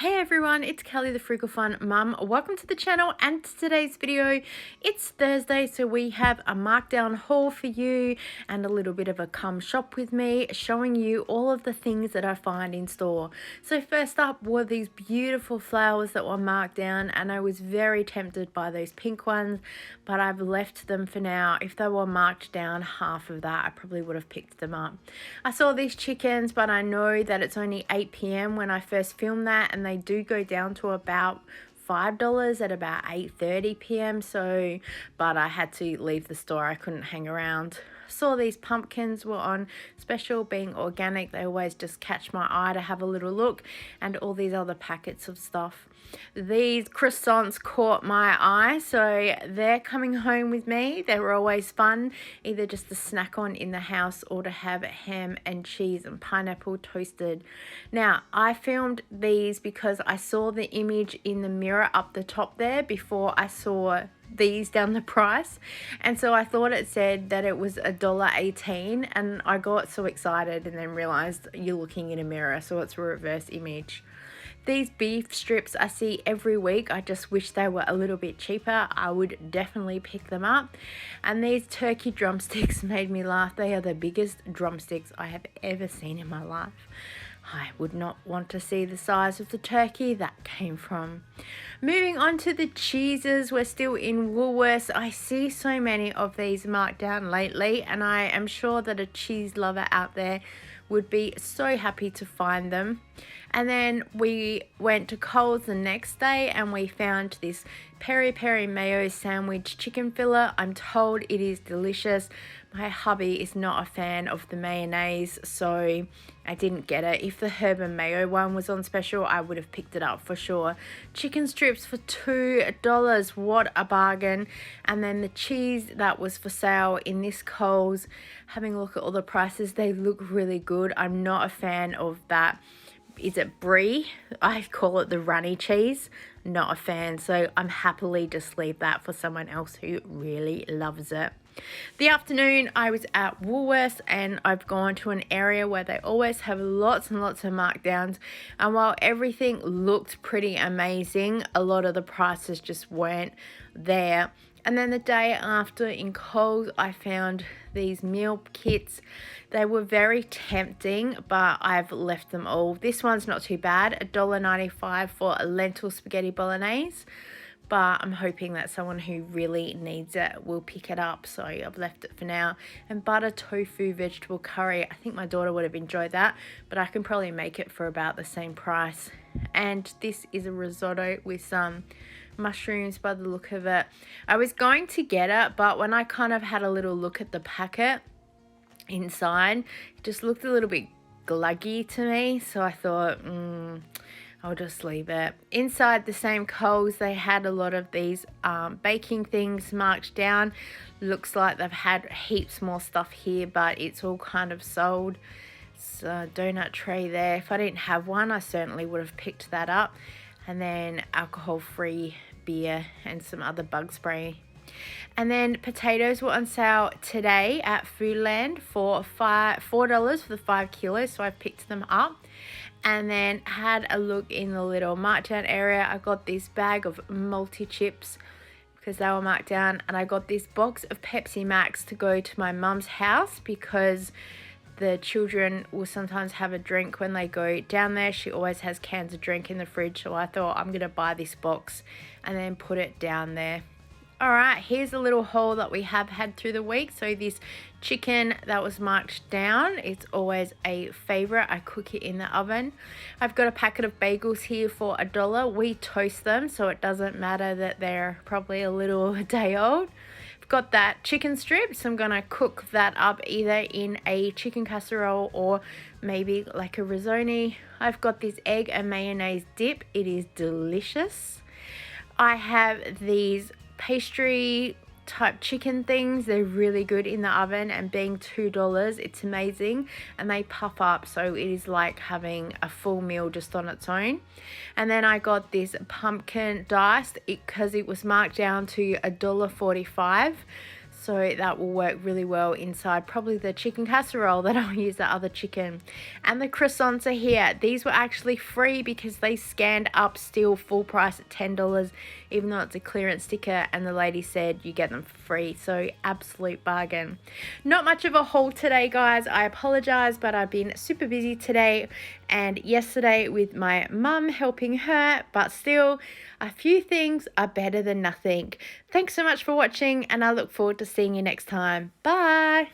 Hey everyone, it's Kelly the Frugal Fun Mum. Welcome to the channel and to today's video. It's Thursday, so we have a markdown haul for you and a little bit of a come shop with me, showing you all of the things that I find in store. So first up were these beautiful flowers that were marked down, and I was very tempted by those pink ones, but I've left them for now. If they were marked down half of that, I probably would have picked them up. I saw these chickens, but I know that it's only 8 p.m. when I first filmed that, and they do go down to about $5 at about 8:30 p.m. But I had to leave the store. I couldn't hang around. Saw these pumpkins were on special, being organic. They always just catch my eye to have a little look, and all these other packets of stuff. These croissants caught my eye, so they're coming home with me. They were always fun, either just to snack on in the house or to have ham and cheese and pineapple toasted. Now, I filmed these because I saw the image in the mirror up the top there before I saw these down the price, and so I thought it said that it was $1.18, and I got so excited and then realized you're looking in a mirror, so it's a reverse image. These beef strips I see every week. I just wish they were a little bit cheaper. I would definitely pick them up. And these turkey drumsticks made me laugh. They are the biggest drumsticks I have ever seen in my life. I would not want to see the size of the turkey that came from. Moving on to the cheeses, we're still in Woolworths. I see so many of these marked down lately, and I am sure that a cheese lover out there would be so happy to find them. And then we went to Coles the next day and we found this peri peri mayo sandwich chicken fillet. I'm told it is delicious. My hubby is not a fan of the mayonnaise, so I didn't get it. If the herb and mayo one was on special, I would have picked it up for sure. Chicken strips for $2. What a bargain. And then the cheese that was for sale in this Coles, having a look at all the prices, they look really good. I'm not a fan of that. Is it brie? I call it the runny cheese. Not a fan, so I'm happily just leave that for someone else who really loves it. The afternoon I was at Woolworths, and I've gone to an area where they always have lots and lots of markdowns, and while everything looked pretty amazing, a lot of the prices just weren't there. And then the day after in Coles, I found these meal kits. They were very tempting, but I've left them all. This one's not too bad, $1.95 for a lentil spaghetti bolognese, but I'm hoping that someone who really needs it will pick it up, so I've left it for now. And butter tofu vegetable curry, I think my daughter would have enjoyed that, but I can probably make it for about the same price. And this is a risotto with some mushrooms by the look of it. I was going to get it, but when I kind of had a little look at the packet inside, it just looked a little bit gluggy to me, so I thought I'll just leave it. Inside the same Coles, they had a lot of these baking things marked down. Looks like they've had heaps more stuff here, but it's all kind of sold. So donut tray there. If I didn't have one, I certainly would have picked that up. And then alcohol-free beer and some other bug spray. And then potatoes were on sale today at Foodland for $4 for the 5 kilos, so I picked them up. And then had a look in the little markdown area. I got this bag of multi-chips because they were marked down, and I got this box of Pepsi Max to go to my mum's house because the children will sometimes have a drink when they go down there. She always has cans of drink in the fridge, so I thought I'm going to buy this box and then put it down there. Alright, here's a little haul that we have had through the week. So this chicken that was marked down, it's always a favourite. I cook it in the oven. I've got a packet of bagels here for $1. We toast them, so it doesn't matter that they're probably a little day old. Got that chicken strips. I'm gonna cook that up either in a chicken casserole or maybe like a risotto. I've got this egg and mayonnaise dip. It is delicious. I have these pastry type chicken things. They're really good in the oven, and being $2, it's amazing, and they puff up, so it is like having a full meal just on its own. And then I got this pumpkin diced because it was marked down to $1.45, so that will work really well inside probably the chicken casserole that I'll use the other chicken. And the croissants are here. These were actually free because they scanned up still full price at $10, even though it's a clearance sticker, and the lady said you get them for free, so absolute bargain. Not much of a haul today, guys. I apologize, but I've been super busy today and yesterday with my mum helping her, but still a few things are better than nothing. Thanks so much for watching, and I look forward to seeing you next time. Bye.